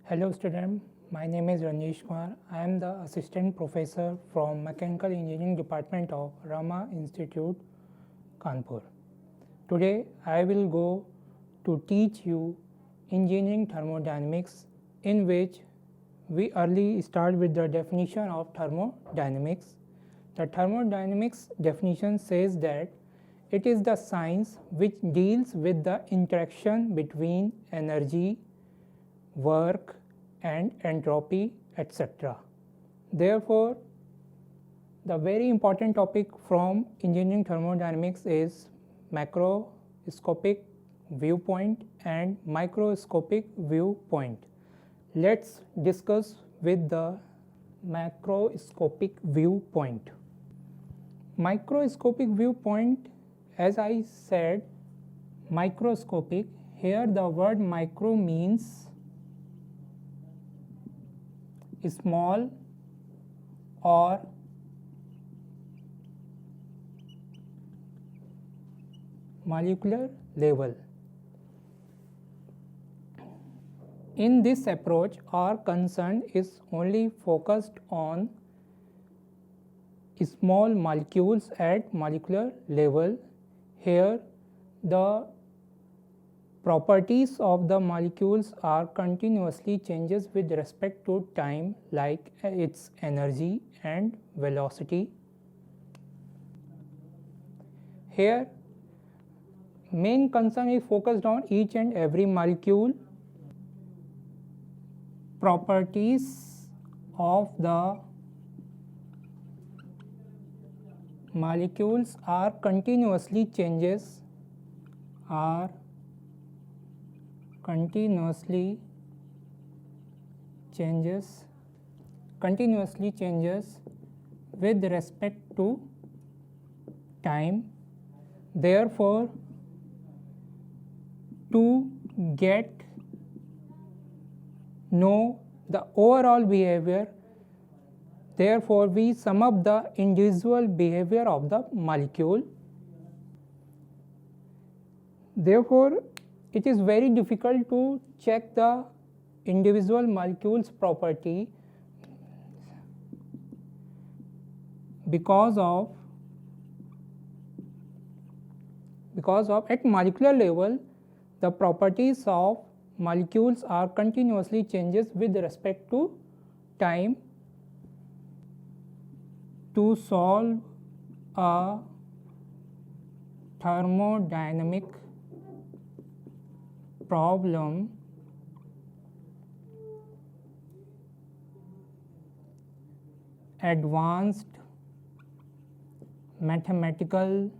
Hello student, my name is Rajesh Kumar. I am the assistant professor from Mechanical Engineering Department of Rama Institute, Kanpur. Today I will go to teach you engineering thermodynamics, in which we early start with the definition of thermodynamics. The thermodynamics definition says that it is the science which deals with the interaction between energy, work and entropy, etc. Therefore, the very important topic from engineering thermodynamics is macroscopic viewpoint and microscopic viewpoint. Let's discuss with the macroscopic viewpoint. Microscopic viewpoint, as I said, microscopic, here the word micro means small or molecular level. In this approach, our concern is only focused on small molecules at molecular level. Here, the properties of the molecules are continuously changes with respect to time, like its energy and velocity. Here, main concern is focused on each and every molecule. Properties of the molecules are continuously changes with respect to time. Therefore, to know the overall behavior, therefore we sum up the individual behavior of the molecule. Therefore, it is very difficult to check the individual molecules property because of at molecular level the properties of molecules are continuously changes with respect to time. To solve a thermodynamic problem, advanced mathematical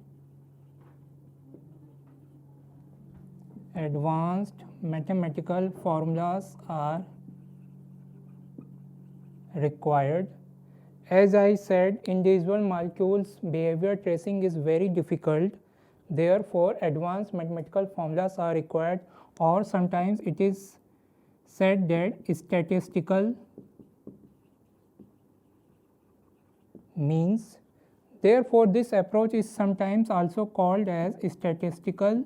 formulas are required. As I said, individual molecules behavior tracing is very difficult. Therefore, advanced mathematical formulas are required, or sometimes it is said that statistical means. Therefore, this approach is sometimes also called as statistical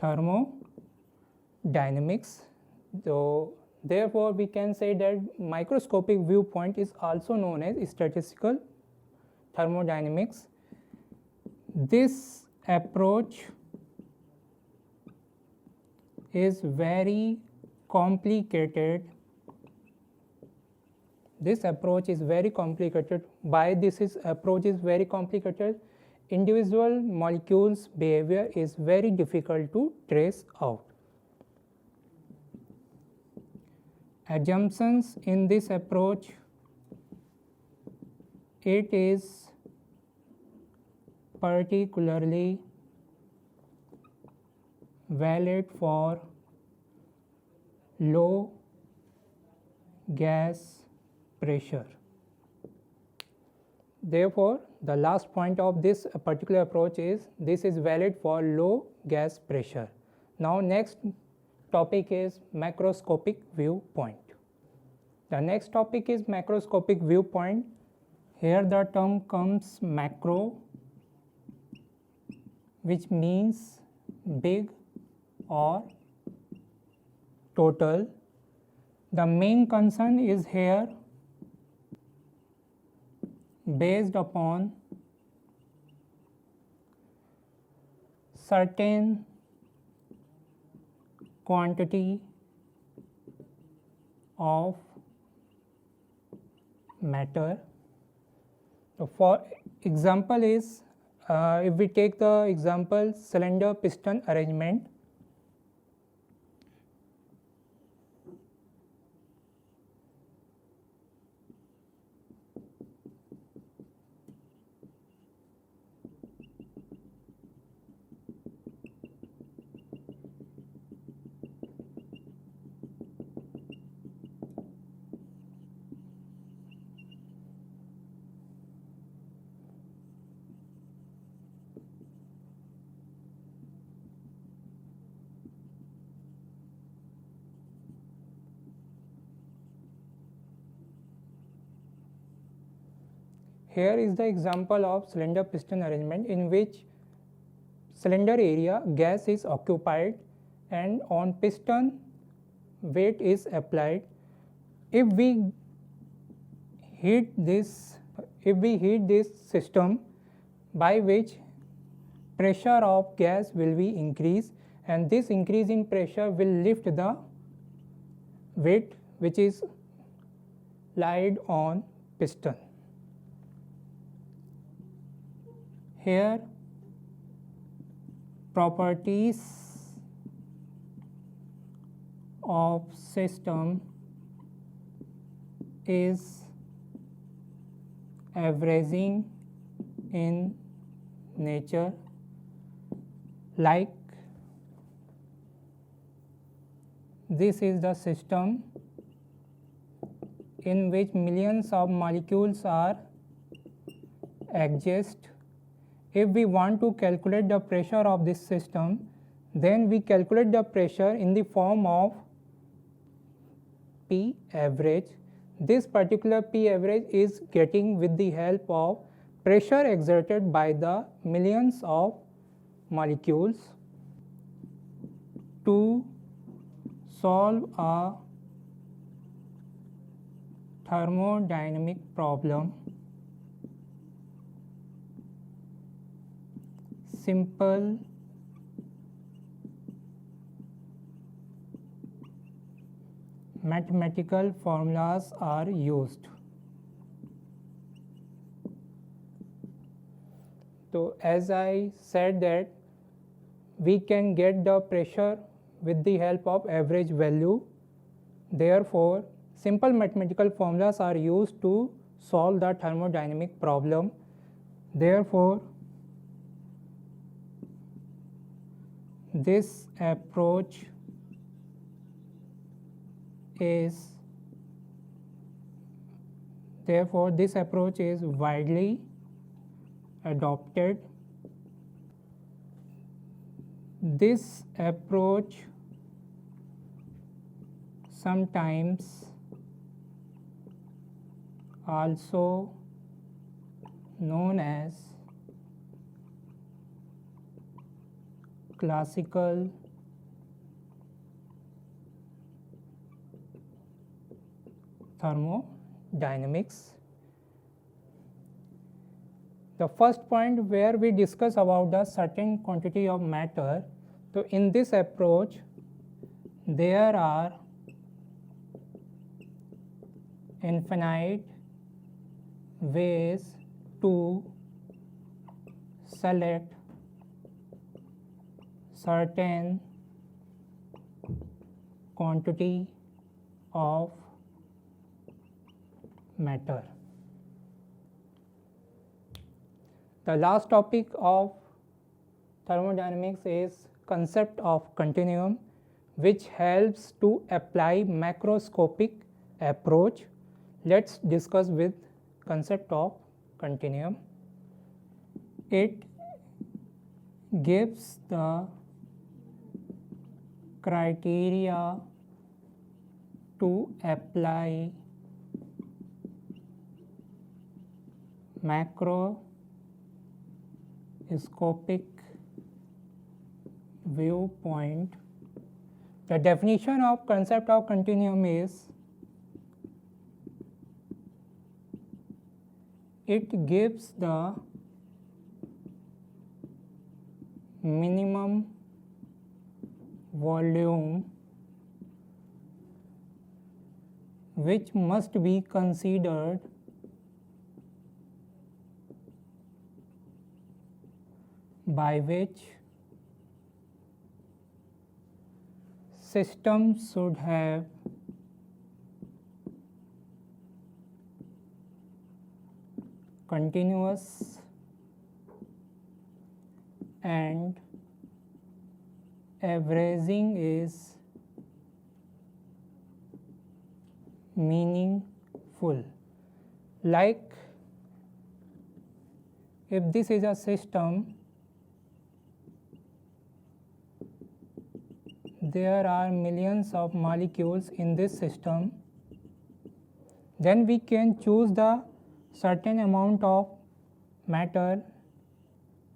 thermodynamics. So, therefore, we can say that microscopic viewpoint is also known as statistical thermodynamics. This approach is very complicated. Why this approach is very complicated? Individual molecules behavior is very difficult to trace out. Assumptions in this approach, it is particularly valid for low gas pressure. Therefore, the last point of this particular approach is this is valid for low gas pressure. Now, next topic is macroscopic viewpoint. The next topic is macroscopic viewpoint. Here the term comes macro, which means big or total. The main concern is here based upon certain quantity of matter. So for example is, if we take the example cylinder piston arrangement, here is the example of cylinder piston arrangement in which cylinder area gas is occupied and on piston weight is applied. If we heat this system, by which pressure of gas will be increased, and this increase in pressure will lift the weight which is laid on piston. Here properties of system is averaging in nature, like this is the system in which millions of molecules are exist. If we want to calculate the pressure of this system, then we calculate the pressure in the form of P average. This particular P average is getting with the help of pressure exerted by the millions of molecules. To solve a thermodynamic problem, simple mathematical formulas are used. So as I said that we can get the pressure with the help of average value, therefore simple mathematical formulas are used to solve the thermodynamic problem. Therefore this approach is widely adopted. This approach sometimes also known as classical thermodynamics. The first point where we discuss about the certain quantity of matter. So in this approach there are infinite ways to select certain quantity of matter. The last topic of thermodynamics is concept of continuum, which helps to apply macroscopic approach. Let's discuss with concept of continuum. It gives the criteria to apply macroscopic viewpoint. The definition of concept of continuum is it gives the minimum volume which must be considered by which system should have continuous and averaging is meaningful. Like if this is a system, there are millions of molecules in this system, then we can choose the certain amount of matter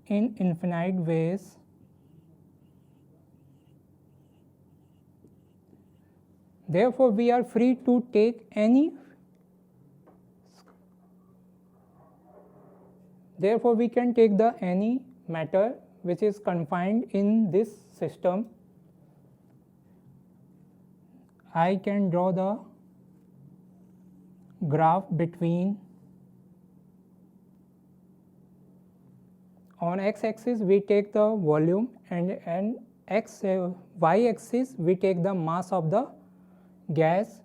in infinite ways. Therefore, we are free to take any. Therefore, we can take the any matter which is confined in this system. I can draw the graph between. On x-axis we take the volume and y-axis we take the mass of the gas.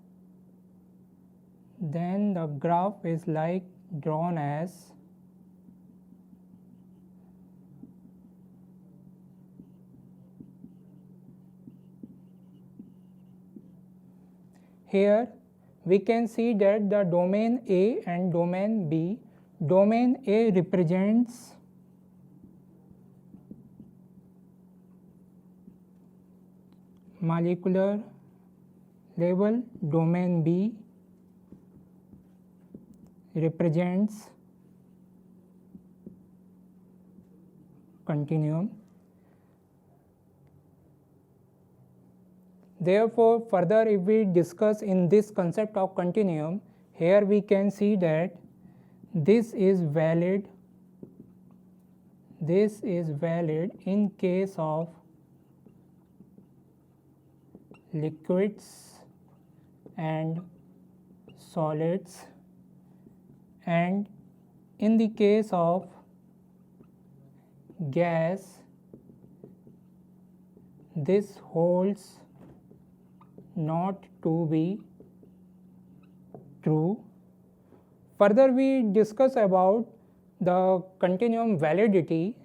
Then the graph is like drawn as here we can see that the domain A and domain B. Domain A represents molecular level, domain B represents continuum. Therefore, further if we discuss in this concept of continuum, here we can see that this is valid in case of liquids and solids, and in the case of gas this holds not to be true. Further we discuss about the continuum validity,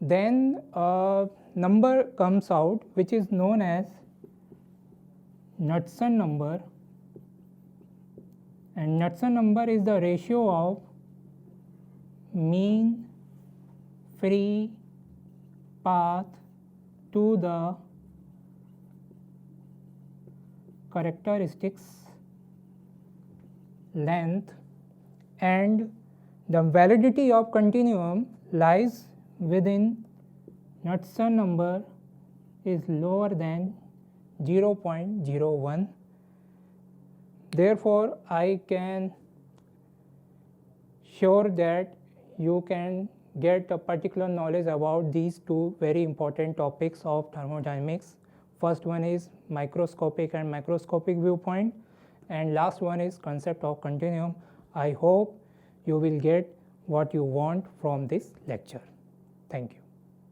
then a number comes out which is known as Knudsen number, and Knudsen number is the ratio of mean free path to the characteristics length, and the validity of continuum lies within Knudsen number is lower than 0.01. Therefore, I can sure that you can get a particular knowledge about these two very important topics of thermodynamics. First one is microscopic and macroscopic viewpoint, and last one is concept of continuum. I hope you will get what you want from this lecture. Thank you.